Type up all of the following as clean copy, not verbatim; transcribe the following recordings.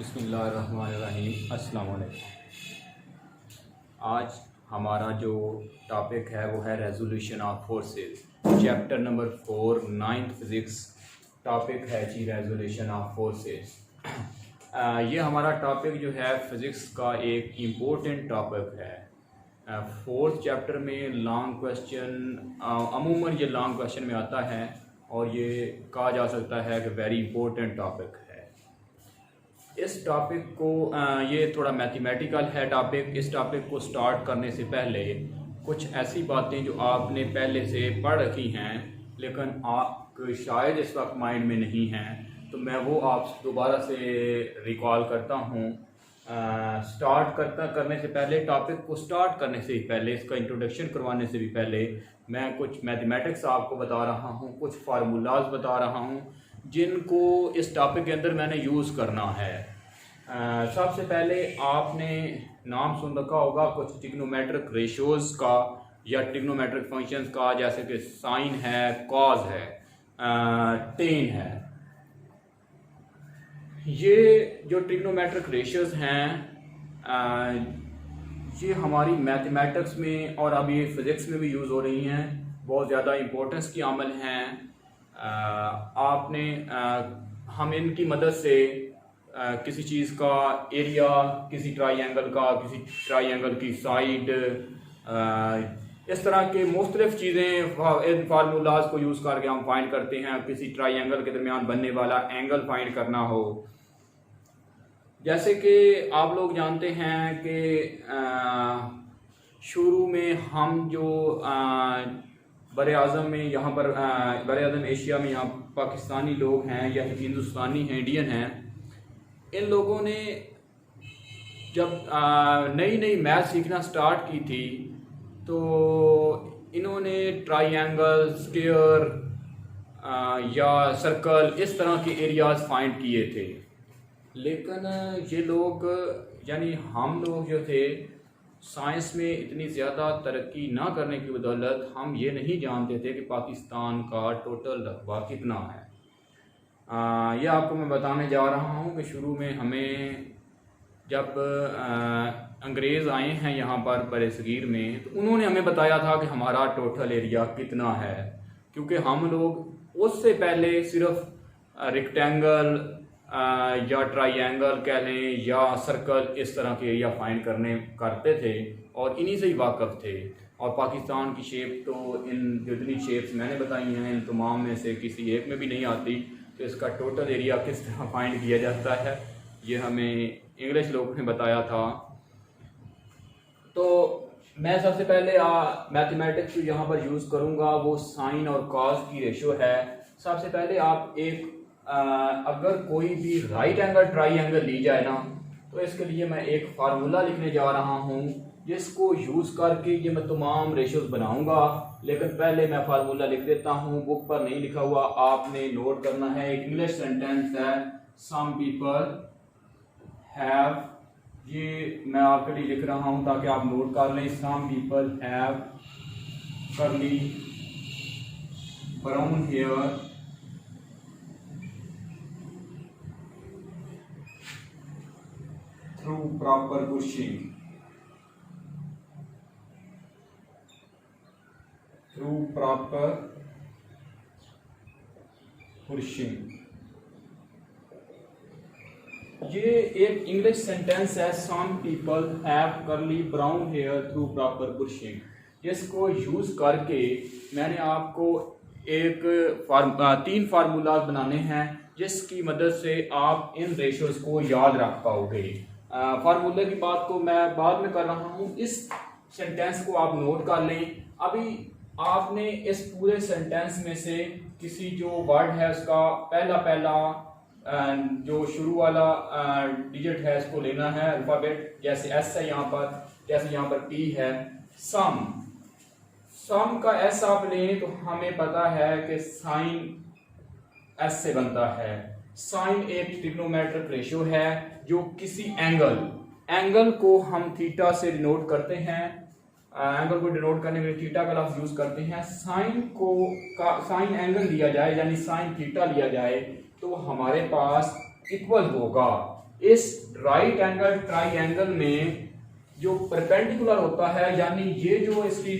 बिस्मिल्लाहिर्रहमानिर्रहीम। अस्सलाम वालेकुम। आज हमारा जो टॉपिक है वो है resolution of forces, chapter number 4 9th physics. Topic है जी रेजोल्यूशन ऑफ फोर्सेस। ये हमारा टॉपिक जो है फ़िज़िक्स का एक इम्पोर्टेंट टॉपिक है। फोर्थ चैप्टर में लॉन्ग क्वेश्चन अमूमन ये लॉन्ग क्वेश्चन में आता है और ये कहा जा सकता है कि वेरी इंपॉर्टेंट टॉपिक है। इस टॉपिक को ये थोड़ा मैथमेटिकल है टॉपिक। इस टॉपिक को स्टार्ट करने से पहले कुछ ऐसी बातें जो आपने पहले से पढ़ रखी हैं लेकिन आप शायद इस वक्त माइंड में नहीं हैं, तो मैं वो आप दोबारा से रिकॉल करता हूँ। करने से पहले, टॉपिक को स्टार्ट करने से ही पहले, इसका इंट्रोडक्शन करवाने से भी पहले मैं कुछ मैथमेटिक्स आपको बता रहा हूँ, कुछ फार्मूलाज बता रहा हूँ जिनको इस टॉपिक के अंदर मैंने यूज़ करना है। सबसे पहले आपने नाम सुन रखा होगा कुछ ट्रिग्नोमेट्रिक रेशियोज़ का या ट्रिग्नोमेट्रिक फंक्शंस का, जैसे कि साइन है, कॉस है, टेन है। ये जो ट्रिग्नोमेट्रिक रेशियोज़ हैं ये हमारी मैथमेटिक्स में और अभी फ़िज़िक्स में भी यूज़ हो रही हैं, बहुत ज़्यादा इम्पोर्टेंस की अमल हैं। हम इनकी मदद से किसी चीज़ का एरिया, किसी ट्राइंगल की साइड, इस तरह के मुख्तलिफ़ चीज़ें इन फार्मूलाज को यूज़ करके हम फाइंड करते हैं। किसी ट्राइंगल के दरमियान बनने वाला एंगल फाइंड करना हो, जैसे कि आप लोग जानते हैं कि शुरू में हम जो बर आज़म में यहाँ पर बर आज़म एशिया में यहाँ पाकिस्तानी लोग हैं या हिंदुस्तानी हैं, इंडियन हैं, इन लोगों ने जब नई नई मैथ सीखना स्टार्ट की थी तो इन्होंने ट्राइंगल, स्क्वायर या सर्कल, इस तरह के एरियाज फाइंड किए थे। लेकिन ये लोग यानी हम लोग जो थे, साइंस में इतनी ज़्यादा तरक्की ना करने की बदौलत हम ये नहीं जानते थे कि पाकिस्तान का टोटल रकबा कितना है। ये आपको मैं बताने जा रहा हूँ कि शुरू में हमें जब अंग्रेज़ आए हैं यहाँ पर बरसगीर में, तो उन्होंने हमें बताया था कि हमारा टोटल एरिया कितना है, क्योंकि हम लोग उससे पहले सिर्फ रेक्टेंगल या ट्राइंगल कह लें या सर्कल, इस तरह के एरिया फाइंड करते थे और इन्हीं से ही वाकफ़ थे। और पाकिस्तान की शेप तो इन जितनी शेप्स मैंने बताई हैं इन तमाम में से किसी एक में भी नहीं आती। तो इसका टोटल एरिया किस तरह फाइंड किया जाता है ये हमें इंग्लिश लोगों ने बताया था। तो मैं सबसे पहले मैथमेटिक्स जो यहाँ पर यूज़ करूँगा वो साइन और कॉस की रेशो है। सबसे पहले आप अगर कोई भी राइट एंगल ट्राइंगल ली जाए ना, तो इसके लिए मैं एक फार्मूला लिखने जा रहा हूँ जिसको यूज़ करके ये मैं तमाम रेशियोज बनाऊंगा। लेकिन पहले मैं फार्मूला लिख देता हूँ, बुक पर नहीं लिखा हुआ, आपने नोट करना है। एक इंग्लिश सेंटेंस है, सम पीपल हैव, ये मैं आपके लिए लिख रहा हूँ ताकि आप नोट कर लें। Some people have curly brown hair through proper pushing, ये एक इंग्लिश सेंटेंस है, some people have curly brown hair through proper pushing. जिसको यूज़ करके मैंने आपको तीन फार्मूला बनाने हैं जिसकी मदद से आप इन रेशियोज को याद रख पाओगे। फार्मूले की बात को मैं बाद में कर रहा हूँ, इस सेंटेंस को आप नोट कर लें। अभी आपने इस पूरे सेंटेंस में से किसी जो वर्ड है उसका पहला जो शुरू वाला डिजिट है इसको लेना है, अल्फ़ाबेट। जैसे एस है यहाँ पर, जैसे यहाँ पर टी है। सम का एस आप लें तो हमें पता है कि साइन एस से बनता है। साइन एक ट्रिग्नोमेट्रिक रेशियो है जो किसी एंगल को हम थीटा से डिनोट करते हैं। एंगल को डिनोट करने के लिए थीटा का लफ्ज़ यूज़ करते हैं। साइन एंगल लिया जाए यानी साइन थीटा लिया जाए तो हमारे पास इक्वल होगा। इस राइट एंगल ट्राइंगल में जो परपेंडिकुलर होता है, यानी ये जो इसकी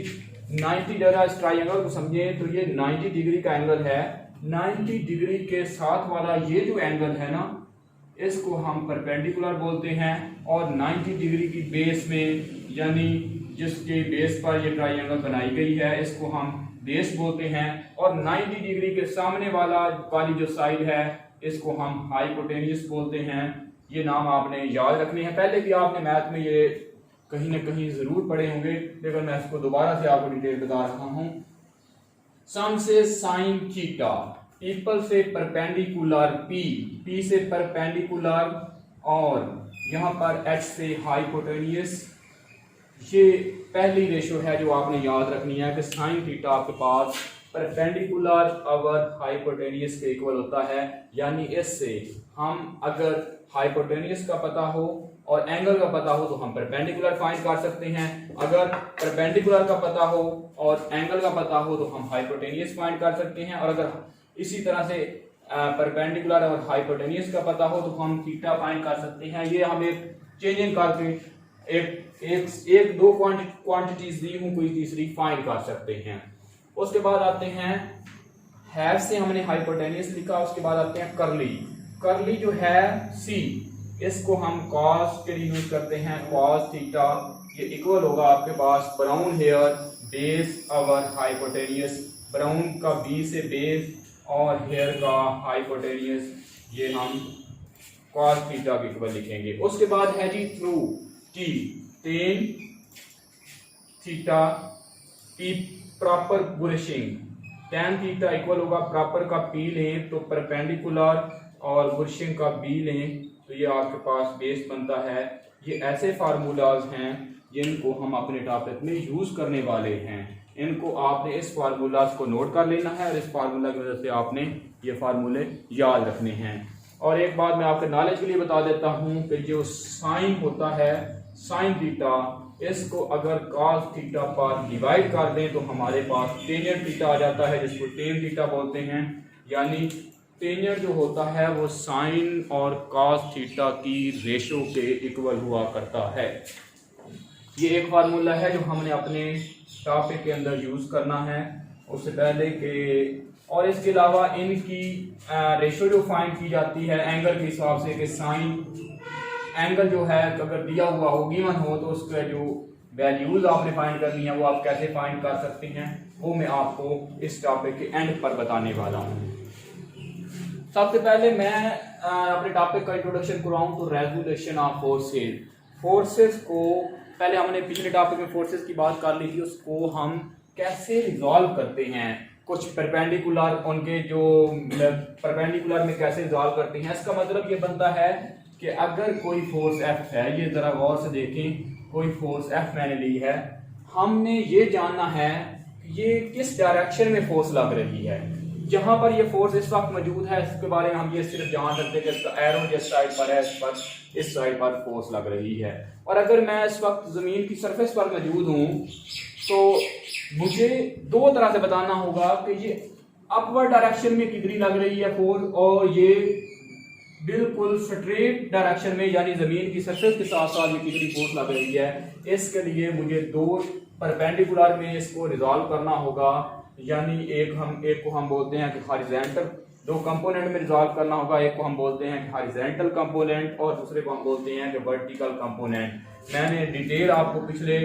90 डिग्री, इस ट्राइंगल को समझे तो ये 90 डिग्री का एंगल है। 90 डिग्री के साथ वाला ये जो एंगल है ना, इसको हम परपेंडिकुलर बोलते हैं। और 90 डिग्री की बेस में, यानी जिसके बेस पर ये ट्राइंगल बनाई गई है, इसको हम बेस बोलते हैं। और 90 डिग्री के सामने वाली जो साइड है, इसको हम हाइपोटेन्यूस बोलते हैं। ये नाम आपने याद रखने हैं, पहले भी आपने मैथ में ये कहीं ना कहीं जरूर पढ़े होंगे, लेकिन मैं इसको दोबारा से आपको डिटेल बता रहा हूं। सम से साइन थीटा, पीपल से परपेंडिकुलर, पी से परपेंडिकुलर, और यहाँ पर एच से हाइपोटेन्यूस। ये पहली रेशो है जो आपने याद रखनी है कि साइन थीटा आपके पास परपेंडिकुलर और हाइपोटेन्यूस के इक्वल होता है। यानी इससे हम अगर हाइपोटेन्यूस का पता हो और एंगल का पता हो तो हम परपेंडिकुलर फाइंड कर सकते हैं। अगर परपेंडिकुलर का पता हो और एंगल का पता हो तो हम हाइपोटेन्यूस फाइंड कर सकते हैं। और अगर इसी तरह से परपेंडिकुलर और हाइपोटेन्यूस का पता हो तो हम थीटा फाइंड कर सकते हैं। ये हम एक चेंजिंग करके एक दो क्वांटिटीज दी हूं, कोई तीसरी फाइंड कर सकते हैं। उसके बाद आते हैं हैव से हमने हाइपोटेन्यूस लिखा। उसके बाद आते हैं करली जो है सी, इसको हम कॉस के लिए यूज करते हैं, कॉस थीटा। ये इक्वल होगा आपके पास ब्राउन हेयर बेस अवर हाइपोटेन्यूस, ब्राउन का बी से बेस और हेयर का हाइपोटेन्यूस, ये हम कॉस थीटा के इक्वल लिखेंगे। उसके बाद है जी through T, tan theta P proper बुरशिंग, टेन थीटा इक्वल होगा प्रॉपर का पी लें तो परपेंडिकुलर और बुरशिंग का बी लें तो ये आपके पास बेस बनता है। ये ऐसे फार्मूलाज हैं जिनको हम अपने टॉपिक में यूज करने वाले हैं। इनको आपने इस फार्मूलाज को नोट कर लेना है और इस फार्मूला की वजह से आपने ये फार्मूले याद रखने हैं। और एक बात मैं आपके नॉलेज के लिए बता देता हूं कि जो साइन होता है, साइन थीटा, इसको अगर कॉस थीटा पर डिवाइड कर दें तो हमारे पास टेंजेंट थीटा आ जाता है, जिसको टेन थीटा बोलते हैं। यानी टेंजेंट जो होता है वो साइन और कॉस थीटा की रेशो के इक्वल हुआ करता है। ये एक फार्मूला है जो हमने अपने टॉपिक के अंदर यूज करना है उससे पहले के। और इसके अलावा इनकी रेशो जो फाइंड की जाती है एंगल के हिसाब से, कि साइन एंगल जो है अगर दिया हुआ हो, गिवन हो, तो उसका जो वैल्यूज आपने फाइंड करनी है वो आप कैसे फाइंड कर सकते हैं, वो मैं आपको इस टॉपिक के एंड पर बताने वाला हूँ। सबसे पहले मैं अपने टॉपिक का इंट्रोडक्शन कराऊं तो रेजोल्यूशन ऑफ फोर्सेस। फोर्सेस को पहले हमने पिछले टॉपिक में फोर्सेस की बात कर ली थी, उसको हम कैसे रिजॉल्व करते हैं, कुछ परपेंडिकुलर उनके जो परपेंडिकुलर में कैसे रिजॉल्व करते हैं। इसका मतलब ये बनता है कि अगर कोई फोर्स एफ है, ये जरा गौर से देखें, कोई फोर्स एफ मैंने ली है, हमने ये जानना है ये किस डायरेक्शन में फोर्स लग रही है। जहां पर ये फोर्स इस वक्त मौजूद है इसके बारे में हम ये सिर्फ जान सकते हैं कि इसका एरो जिस साइड पर है इस साइड पर फोर्स लग रही है। और अगर मैं इस वक्त जमीन की सरफेस पर मौजूद हूं तो मुझे दो तरह से बताना होगा कि ये अपवर्ड डायरेक्शन में कितनी लग रही है फोर्स, और ये बिल्कुल स्ट्रेट डायरेक्शन में यानी जमीन की सरफेस के साथ साथ ये कितनी फोर्स लग रही है। इसके लिए मुझे दो परपेंडिकुलर में इसको रिजॉल्व करना होगा। यानी एक को हम बोलते हैं कि हॉरिजॉन्टल, दो कंपोनेंट में रिजॉल्व करना होगा। एक को हम बोलते हैं कि हॉरिजॉन्टल कंपोनेंट और दूसरे को हम बोलते हैं कि वर्टिकल कंपोनेंट। मैंने डिटेल आपको पिछले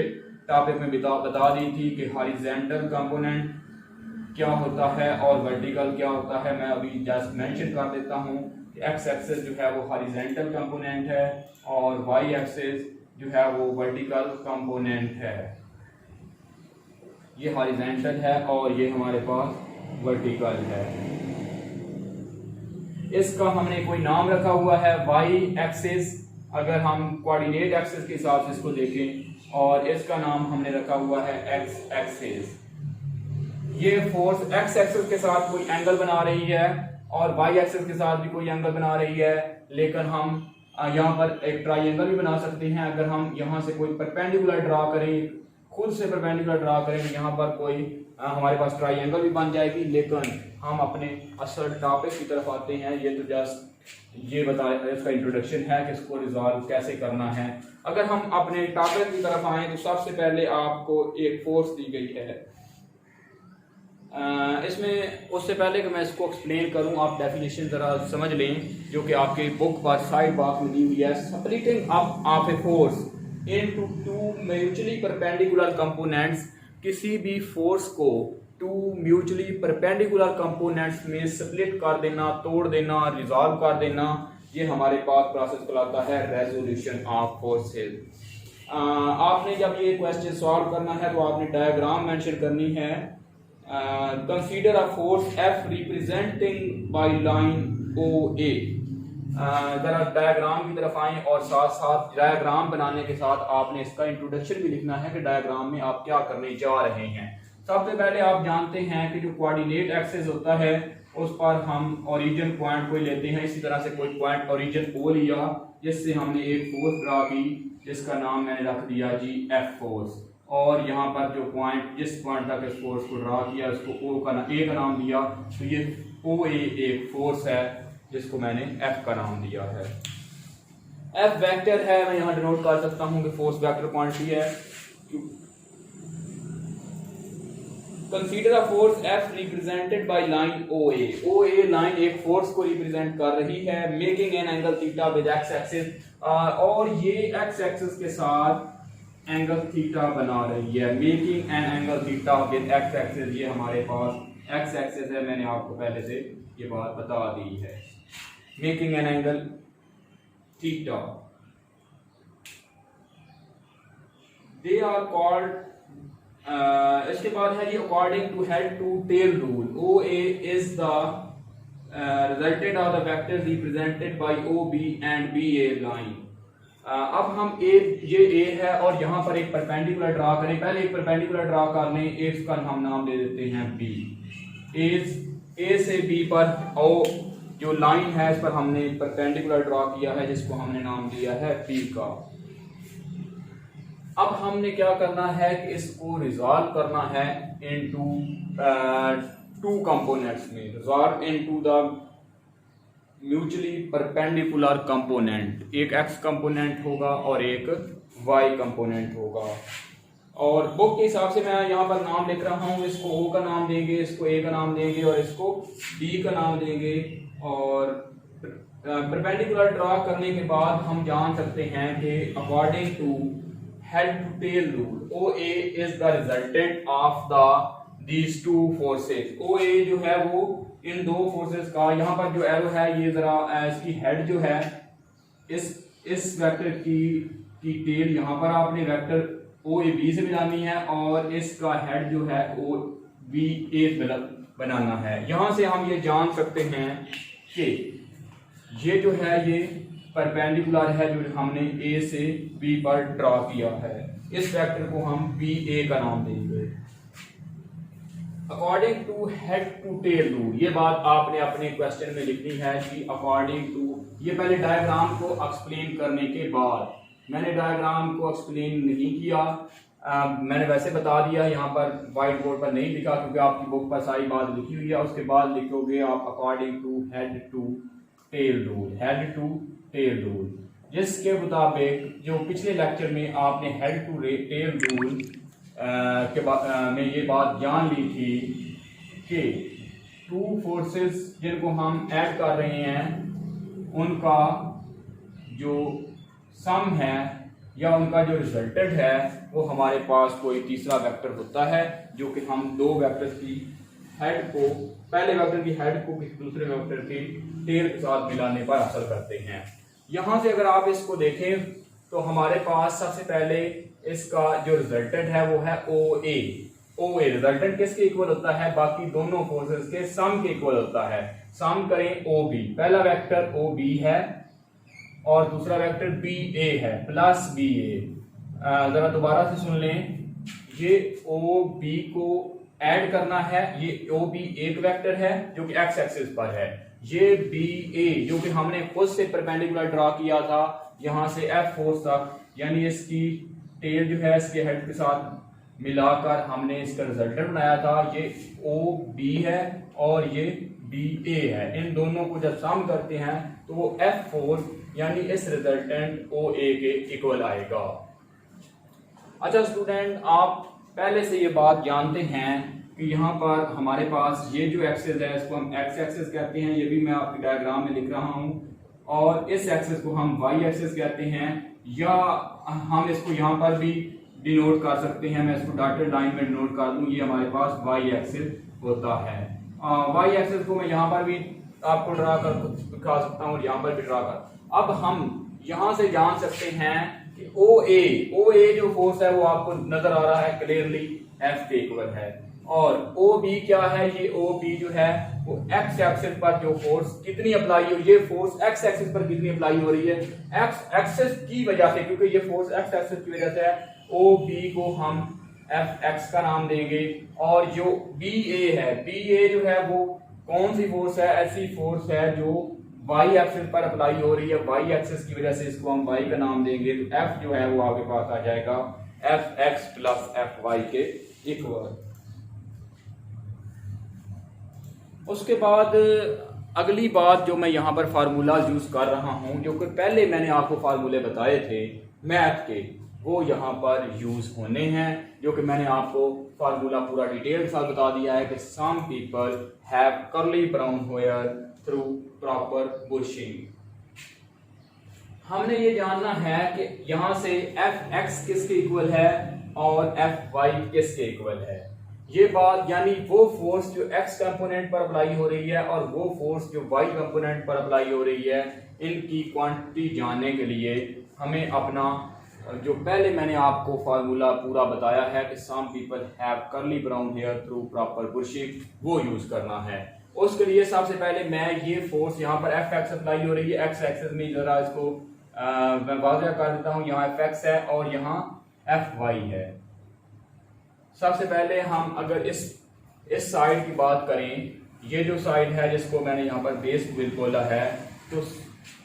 टॉपिक में बता दी थी कि हॉरिजॉन्टल कंपोनेंट क्या होता है और वर्टिकल क्या होता है। मैं अभी जस्ट मेंशन कर देता हूँ कि एक्स एक्सिस जो है वो हॉरिजॉन्टल कंपोनेंट है और वाई एक्सिस जो है वो वर्टिकल कंपोनेंट है। ये हॉरिजॉन्टल है और ये हमारे पास वर्टिकल है। इसका हमने कोई नाम रखा हुआ है वाई एक्सिस, अगर हम कोऑर्डिनेट एक्सिस के हिसाब से इसको देखें, और इसका नाम हमने रखा हुआ है एक्स एक्सिस। ये फोर्स एक्स एक्सिस के साथ कोई एंगल बना रही है और वाई एक्सिस के साथ भी कोई एंगल बना रही है, लेकिन हम यहाँ पर एक ट्राइंगल भी बना सकते हैं। अगर हम यहाँ से कोई परपेंडिकुलर ड्रा करें, खुद से परपेंडिकुलर ड्रा करें, यहाँ पर कोई हमारे पास ट्राइंगल भी बन जाएगी। लेकिन हम अपने असल टॉपिक की तरफ आते हैं। ये तो जस्ट ये बताया, इसका इंट्रोडक्शन है कि इसको रिजॉल्व कैसे करना है। अगर हम अपने टॉपिक की तरफ आएँ तो सबसे पहले आपको एक फोर्स दी गई है। इसमें उससे पहले कि मैं इसको एक्सप्लेन करूं, आप डेफिनेशन ज़रा समझ लें जो कि आपके बुक पर साइड बॉक्स में दी हुई है। Splitting up of a force into two mutually perpendicular components, किसी भी फोर्स को टू म्यूचुअली परपेंडिकुलर कंपोनेंट्स में स्प्लिट कर देना, तोड़ देना, रिजॉल्व कर देना, ये हमारे पास प्रोसेस कहलाता है रेजोल्यूशन ऑफ फोर्सेज। आपने जब ये क्वेश्चन सॉल्व करना है तो आपने डायग्राम मेंशन करनी है। Consider a force F representing by line O A. जरा डायग्राम की तरफ आएं और साथ साथ डायग्राम बनाने के साथ आपने इसका इंट्रोडक्शन भी लिखना है कि डायग्राम में आप क्या करने जा रहे हैं। सबसे पहले आप जानते हैं कि जो कोऑर्डिनेट एक्सिस होता है उस पर हम ओरिजिन पॉइंट को लेते हैं। इसी तरह से कोई पॉइंट ओरिजिन ओ लिया जिससे हमने एक फोर्स ड्रा की जिसका नाम मैंने रख दिया जी एफ फोर्स, और यहाँ पर जो पॉइंट जिस पॉइंट तक इस फोर्स को ड्रा किया उसको ए का नाम दिया, तो ये ओ ए एक फोर्स है जिसको मैंने एफ का नाम दिया है। एफ वेक्टर है, मैं यहाँ डिनोट कर सकता हूँ कि फोर्स वेक्टर क्वांटिटी है। Consider a force F represented by line O A line एक फोर्स को रिप्रेजेंट कर रही है, making an angle theta with X axis, और ये एक्स एक्सिस के साथ एंगल थीटा बना रही है। Making an angle theta with X axis, ये हमारे पास एक्स एक्सिस है, मैंने आपको पहले से ये बात बता दी है। Making an angle theta, they are called, इसके बाद है जी according to head to tail rule, O A is the resultant of the vector represented by O B and B A line. अब हम ये ए है और यहाँ पर एक परपेंडिकुलर ड्रा करें। पहले एक परपेंडिकुलर ड्रा कर लें, इसका हम नाम दे देते हैं बी। ए से बी पर ओ जो लाइन है इस पर हमने परपेंडिकुलर ड्रा किया है जिसको हमने नाम दिया है बी का। अब हमने क्या करना है कि इसको रिजॉल्व करना है इनटू टू कंपोनेंट्स में, resolve into the mutually perpendicular component. एक एक्स कंपोनेंट होगा और एक वाई कंपोनेंट होगा, और बुक के हिसाब से मैं यहाँ पर नाम लिख रहा हूँ। इसको ओ का नाम देंगे, इसको ए का नाम देंगे और इसको बी का नाम देंगे। और परपेंडिकुलर ड्रा करने के बाद हम जान सकते हैं कि according to head to tail rule, O A is the resultant of the these two forces. O A जो है वो इन दो फोर्सेस का, यहाँ पर जो एरो है ये जरा इसकी हेड जो है इस वेक्टर की टेल यहाँ पर आपने वेक्टर ओ ए बी से मिलानी है और इसका हेड जो है ओ बी ए बनाना है। यहाँ से हम ये जान सकते हैं कि ये जो है ये परपेंडिकुलर है जो हमने ए से बी पर ड्रा किया है। इस वेक्टर को हम बी ए का नाम देंगे। According to head to tail rule, ये बात आपने अपने क्वेश्चन में लिखनी है कि अकॉर्डिंग टू, ये पहले डायग्राम को एक्सप्लेन करने के बाद, मैंने डायग्राम को एक्सप्लेन नहीं किया, मैंने वैसे बता दिया, यहाँ पर व्हाइट बोर्ड पर नहीं लिखा क्योंकि आपकी बुक पर सारी बात लिखी हुई है। उसके बाद लिखोगे आप according to head to tail rule, head to tail rule, जिसके मुताबिक जो पिछले लेक्चर में आपने हेड टू टेल रूल के में ये बात जान ली थी कि टू फोर्सेस जिनको हम ऐड कर रहे हैं उनका जो सम है या उनका जो रिजल्टेंट है वो हमारे पास कोई तीसरा वेक्टर होता है, जो कि हम दो वेक्टर्स की हेड को, पहले वेक्टर की हेड को दूसरे वेक्टर की टेल के साथ मिलाने पर हासिल करते हैं। यहाँ से अगर आप इसको देखें तो हमारे पास सबसे पहले इसका जो रिजल्टेंट है वो है ओ ए। ओ ए रिजल्टेंट किसके इक्वल होता है? बाकी दोनों फोर्सेस के सम के इक्वल होता है। सम करें ओ बी, पहला वेक्टर ओ बी है और दूसरा वेक्टर बी ए है, प्लस बी ए। जरा दोबारा से सुन लें, ये ओ बी को ऐड करना है, ये ओ बी एक वेक्टर है जो कि एक्स एक्सिस पर है, ये बी ए जो कि हमने खुद से परपेंडिकुलर ड्रा किया था यहाँ से एफ फोर्स तक, यानी इसकी टेल जो है इसके हेड के साथ मिलाकर हमने इसका रिजल्टेंट बनाया था। ये ओ बी है और ये बी ए है। इन दोनों को जब सम करते हैं तो एफ फोर्स यानी इस रिजल्टेंट ओ ए के इक्वल आएगा। अच्छा स्टूडेंट, आप पहले से ये बात जानते हैं कि यहाँ पर हमारे पास ये जो एक्सिस है इसको हम एक्स एक्सिस कहते हैं, ये भी मैं आपके डायग्राम में लिख रहा हूँ, और इस एक्सिस को हम वाई एक्सिस कहते हैं, या हम इसको यहाँ पर भी डिनोट कर सकते हैं। मैं इसको डॉटेड लाइन में डिनोट कर दूं, ये हमारे पास वाई एक्सिस होता है। वाई एक्सिस को मैं यहाँ पर भी आपको ड्रा कर दिखा सकता हूँ और यहाँ पर भी ड्रा कर। अब हम यहाँ से जान सकते हैं कि ओ ए जो फोर्स है वो आपको नजर आ रहा है क्लियरली एफ के इक्वल है, और ओ बी क्या है, ये ओ बी जो है वो एक्स एक्सिस पर जो फोर्स कितनी अप्लाई हो, ये फोर्स एक्स एक्सिस पर कितनी अप्लाई हो रही है एक्स एक्सिस की वजह से, क्योंकि ये फोर्स एक्स एक्सिस की वजह से है। ओ बी को हम एफ एक्स का नाम देंगे, और जो बी ए है, बी ए जो है वो कौन सी फोर्स है, ऐसी फोर्स है जो वाई एक्सिस पर अप्लाई हो रही है, वाई एक्सिस की वजह से इसको हम वाई का नाम देंगे। तो एफ जो है वो आपके पास आ जाएगा F X plus F Y के इक्वल। उसके बाद अगली बात जो मैं यहाँ पर फार्मूला यूज कर रहा हूँ, जो कि पहले मैंने आपको फार्मूले बताए थे मैथ के, वो यहाँ पर यूज होने हैं, जो कि मैंने आपको फार्मूला पूरा डिटेल के साथ बता दिया है कि some people have curly brown hair through proper bushing. हमने ये जानना है कि यहाँ से एफ एक्स किसके इक्वल है और एफ वाई किसके इक्वल है। ये बात यानी वो फोर्स जो एक्स कंपोनेंट पर अप्लाई हो रही है और वो फोर्स जो वाई कंपोनेंट पर अप्लाई हो रही है, इनकी क्वांटिटी जानने के लिए हमें अपना जो पहले मैंने आपको फार्मूला पूरा बताया है कि some people have curly brown hair through proper bushing, वो यूज करना है। उसके लिए सबसे पहले मैं ये फोर्स यहाँ पर एफ एक्स अप्लाई हो रही है, एक्स एक्सिस में जरा इसको मैं वाज़ह कर देता हूँ, यहाँ एफ एक्स है और यहाँ एफ वाई है। सबसे पहले हम अगर इस साइड की बात करें, ये जो साइड है जिसको मैंने यहाँ पर बेस विद बोला है, तो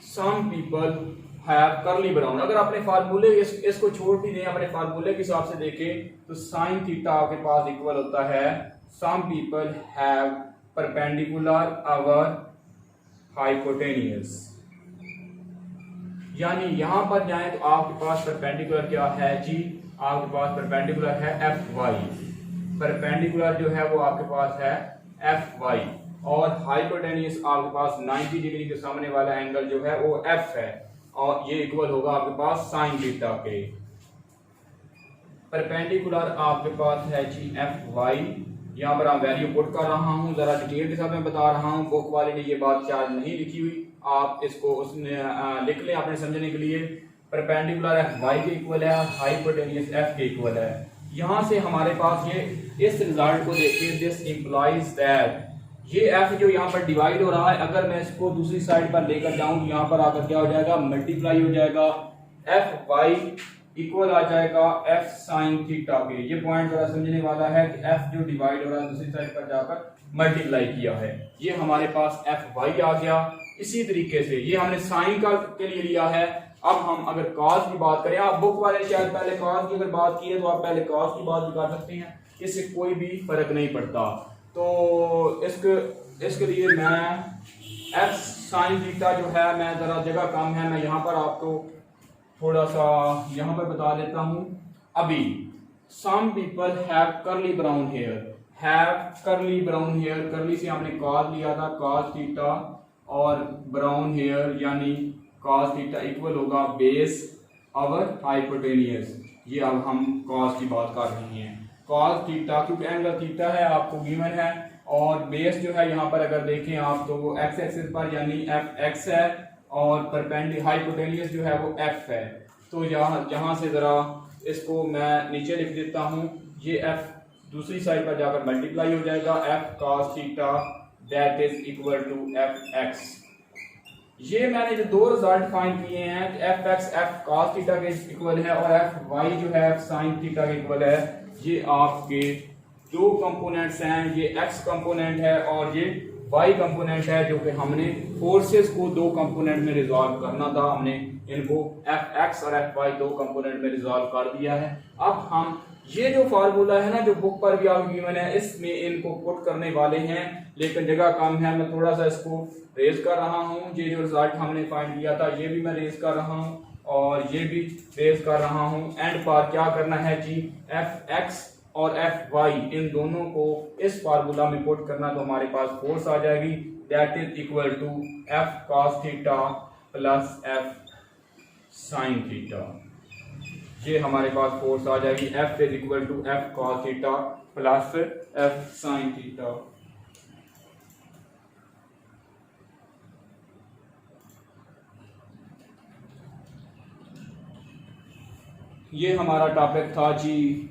some people have curly brown, अगर अपने फार्मूले इसको छोड़ भी दें, अपने फार्मूले के हिसाब से देखें तो साइन थीटा आपके पास इक्वल होता है some people have perpendicular over hypotenuse. यानी यहां पर जाएं तो आपके पास परपेंडिकुलर क्या है जी, आपके पास परपेंडिकुलर है एफ वाई, परपेंडिकुलर जो है वो आपके पास है एफ वाई, और हाइपोटेनियस आपके पास 90 डिग्री के सामने वाला एंगल जो है वो एफ है, और ये इक्वल होगा आपके पास साइन थीटा के। परपेंडिकुलर आपके पास है जी एफ वाई, यहाँ पर आप वैल्यू पुट कर रहा हूँ, जरा डिटेल के साथ मैं बता रहा हूँ, बुक वाले ने ये बात चार्ज नहीं लिखी हुई, आप इसको उसने लिख लें अपने समझने के लिए। परपेंडिकुलर एफ वाई के इक्वल है, हाइपोटेनियस एफ के इक्वल है। यहाँ से हमारे पास ये इस रिजल्ट को देखिए, दिस इंप्लाइज दैट ये एफ जो यहाँ पर डिवाइड हो रहा है, अगर मैं इसको दूसरी साइड पर लेकर जाऊं तो यहाँ पर आकर क्या हो जाएगा, मल्टीप्लाई हो जाएगा, एफ वाई इक्वल आ जाएगा एफ साइन थीटा के। ये पॉइंट जरा समझने वाला है कि एफ जो डिवाइड हो रहा है दूसरी साइड पर जाकर मल्टीप्लाई किया है, ये हमारे पास एफ वाई आ गया। इसी तरीके से ये हमने साइन का के लिए लिया है। अब हम अगर कॉस की बात करें, आप बुक वाले शायद पहले कॉस की अगर बात की है तो आप पहले कॉस की बात भी कर सकते हैं, इससे कोई भी फर्क नहीं पड़ता। तो इसके लिए मैं एफ साइन थीटा जो है, मैं जरा जगह कम है, मैं यहाँ पर आपको थोड़ा सा यहाँ पर बता देता हूँ। अभी some people have curly brown hair, have curly brown hair, curly से हमने कॉस लिया था, कॉस थीटा, और ब्राउन हेयर यानी कॉस थीटा इक्वल होगा बेस अवर हाइपोटेनियस। ये अब हम कॉस की बात कर रहे हैं, कॉस थीटा क्योंकि एंगल थीटा है आपको गिवन है, और बेस जो है यहाँ पर अगर देखें आप तो वो एक्स एक्सिस पर यानी एफ एक्स है, और परपेंडिकुलर हाइपोटेनियस जो है वो एफ है। तो यहाँ से जरा इसको मैं नीचे लिख देता हूँ, ये एफ दूसरी साइड पर जाकर मल्टीप्लाई हो जाएगा, F cos theta that is equal to F X. ये मैंने जो दो रिजल्ट फाइंड किए हैं, F X F cos theta के इक्वल है और एफ वाई जो है एफ साइन थीटा के इक्वल है। ये आपके दो कंपोनेंट्स हैं, ये एक्स कंपोनेंट है और ये वाई कंपोनेंट है, जो कि हमने फोर्सेस को दो कंपोनेंट में रिजॉल्व करना था। हमने इनको एफ एक्स और एफ वाई दो कंपोनेंट में रिजॉल्व कर दिया है। अब हम ये जो फार्मूला है ना, जो बुक पर भी आपको गिवन है, इसमें इनको पुट करने वाले हैं, लेकिन जगह कम है। मैं थोड़ा सा इसको रेज कर रहा हूँ। ये जो रिजल्ट हमने फाइंड किया था ये भी मैं रेज कर रहा हूँ और ये भी रेज कर रहा हूँ। एंड पर क्या करना है जी, एफ एक्स और एफ वाई इन दोनों को इस फार्मूला में पुट करना, तो हमारे पास फोर्स आ जाएगी, that is equal to F cos theta plus F sine theta. ये हमारे पास फोर्स आ जाएगी, F is equal to F cos theta plus F sine theta. ये हमारा टॉपिक था जी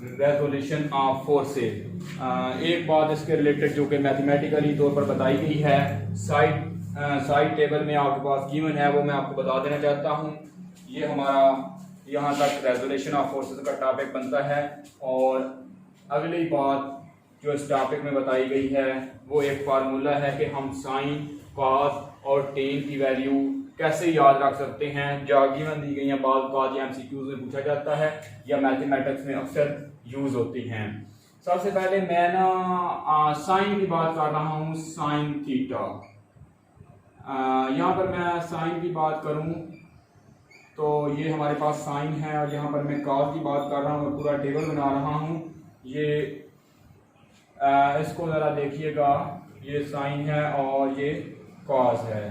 रेजोल्यूशन ऑफ फोर्सेज। एक बात इसके रिलेटेड जो कि मैथमेटिकली तौर पर बताई गई है, साइड टेबल में आपके पास गिवन है, वो मैं आपको बता देना चाहता हूँ। ये हमारा यहाँ तक रेजोल्यूशन ऑफ फोर्सेज का टॉपिक बनता है। और अगली बात जो इस टॉपिक में बताई गई है वो एक फार्मूला है कि हम साइन, कॉस और टेन की वैल्यू कैसे याद रख सकते हैं। जो गिवन दी गई हैं, बात या एमसीक्यूज में पूछा जाता है या मैथमेटिक्स में अक्सर यूज होती हैं। सबसे पहले मैं ना साइन की बात कर रहा हूँ, साइन थीटा। यहाँ पर मैं साइन की बात करूँ तो ये हमारे पास साइन है, और यहाँ पर मैं कॉस की बात कर रहा हूँ, मैं पूरा टेबल बना रहा हूँ। ये इसको ज़रा देखिएगा, ये साइन है और ये कॉस है।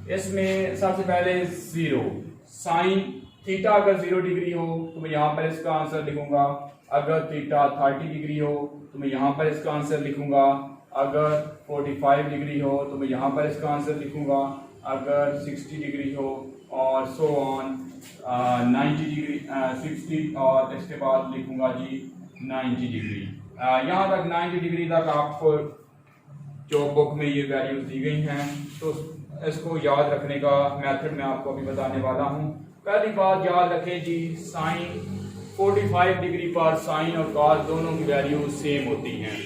इसमें सबसे पहले जीरो, साइन थीटा अगर 0 डिग्री हो तो मैं यहाँ पर इसका आंसर लिखूंगा। अगर थीटा 30 डिग्री हो तो मैं यहाँ पर इसका आंसर लिखूंगा। अगर 45 डिग्री हो तो मैं यहाँ पर इसका आंसर लिखूंगा। अगर 60 डिग्री हो और सो ऑन 90 डिग्री 60 और इसके बाद लिखूंगा जी 90 डिग्री। यहाँ तक 90 डिग्री तक आपको जो बुक में ये वैल्यूज दी गई हैं, तो इसको याद रखने का मेथड मैं आपको अभी बताने वाला हूँ। पहली बात याद रखें जी, साइन 45 डिग्री पर साइन और कॉस दोनों की वैल्यू सेम होती हैं।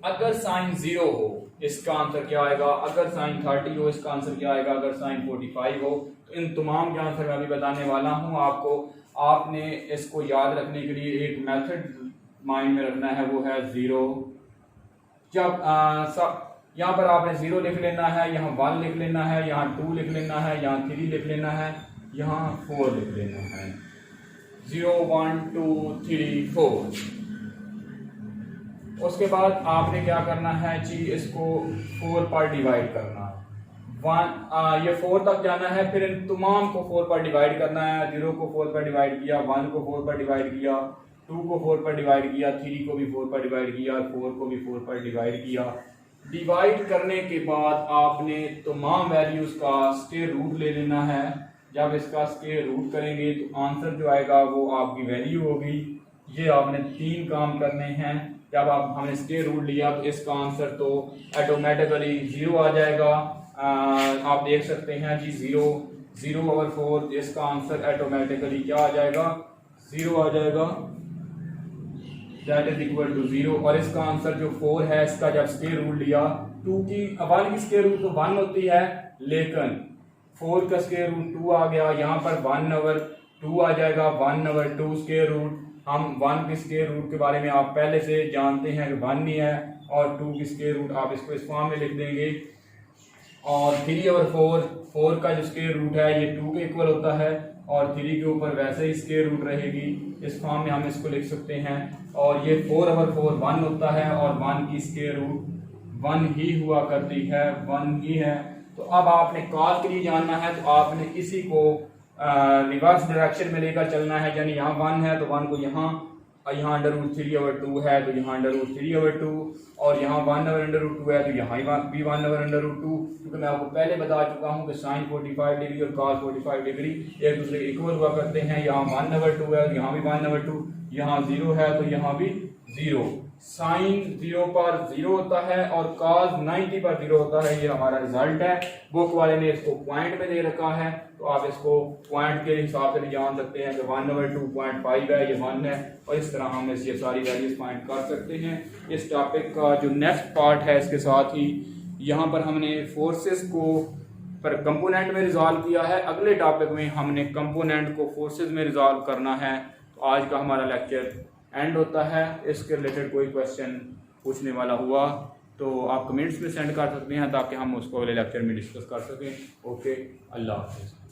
अगर साइन 0 हो इसका आंसर क्या आएगा, अगर साइन 30 हो इसका आंसर क्या आएगा, अगर साइन 45 हो, तो इन तमाम के आंसर मैं अभी बताने वाला हूँ आपको। आपने इसको याद रखने के लिए एक मेथड माइंड में रखना है, वो है 0। जब यहाँ पर आपने 0 लिख लेना है, यहाँ 1 लिख लेना है, यहाँ 2 लिख लेना है, यहाँ 3 लिख लेना है, यहाँ 4 लिख लेना है। 0 1 2 3 4। उसके बाद आपने क्या करना है जी, इसको 4 पर डिवाइड करना है। ये 4 तक जाना है, फिर इन तमाम को 4 पर डिवाइड करना है। 0 को 4 पर डिवाइड किया, 1 को 4 पर डिवाइड किया, 2 को 4 पर डिवाइड किया, 3 को भी 4 पर डिवाइड किया, 4 को भी 4 पर डिवाइड किया। डिवाइड करने के बाद आपने तमाम वैल्यूज का स्क्वायर रूट ले लेना है। जब इसका स्क्वायर रूट करेंगे तो आंसर जो आएगा वो आपकी वैल्यू होगी। ये आपने 3 काम करने हैं। जब हमने स्क्वायर रूट लिया तो इसका आंसर तो ऑटोमेटिकली 0 आ जाएगा। आप देख सकते हैं जी, 0 ओवर 4, इसका आंसर ऑटोमेटिकली क्या आ जाएगा, 0 आ जाएगा, दैट इज इक्वल टू 0। और इसका आंसर जो 4 है, इसका जब स्क्वायर रूट लिया, 1 की स्क्वायर रूट तो 1 होती है, लेकिन 4 का स्क्वायर रूट 2 आ गया। यहाँ पर 1 ओवर 2 आ जाएगा, 1 ओवर 2 स्क्वायर रूट। हम 1 के स्क्वायर रूट के बारे में आप पहले से जानते हैं कि 1 ही है, और 2 की स्क्वायर रूट आप इसको इस फॉर्म में लिख देंगे। और 3 ओवर 4 का जो स्क्वायर रूट है ये 2 के इक्वल होता है, और 3 के ऊपर वैसे ही स्क्वायर रूट रहेगी। इस फॉर्म में हम इसको लिख सकते हैं। और ये 4 ओवर 4 1 होता है, और 1 की स्क्वायर रूट 1 ही हुआ करती है, 1 ही है। तो अब आपने कॉस के लिए जानना है, तो आपने इसी को रिवर्स डायरेक्शन में लेकर चलना है। यानी यहाँ 1 है तो 1 को यहाँ, और यहाँ अंडर रूट 3 ओवर 2 है तो यहाँ अंडर रूट 3 ओवर 2, और यहाँ 1 ओवर अंडर रूट 2 है तो यहाँ भी 1 ओवर अंडर रूट 2। क्योंकि मैं आपको पहले बता चुका हूँ कि साइन 45 डिग्री और कॉस 45 डिग्री एक दूसरे के इक्वल हुआ करते हैं। यहाँ 1 ओवर 2 है तो यहाँ भी 1 ओवर 2, यहाँ 0 है तो यहाँ भी 0। साइन 0 पर 0 होता है और कॉस 90 पर 0 होता है। ये हमारा रिजल्ट है। बुक वाले ने इसको पॉइंट में दे रखा है, तो आप इसको पॉइंट के हिसाब से भी जान सकते हैं कि 1 ओवर 2.5 है, ये 1 है, और इस तरह हम ये सारी वैल्यूज फाइंड कर सकते हैं। इस टॉपिक का जो नेक्स्ट पार्ट है, इसके साथ ही यहाँ पर हमने फोर्सेस को पर कंपोनेंट में रिजॉल्व किया है। अगले टॉपिक में हमने कंपोनेंट को फोर्सेस में रिजॉल्व करना है। आज का हमारा लेक्चर एंड होता है। इसके रिलेटेड कोई क्वेश्चन पूछने वाला हुआ तो आप कमेंट्स में सेंड कर सकते हैं ताकि हम उसको अगले लेक्चर में डिस्कस कर सकें। ओके, अल्लाह हाफ़िज़।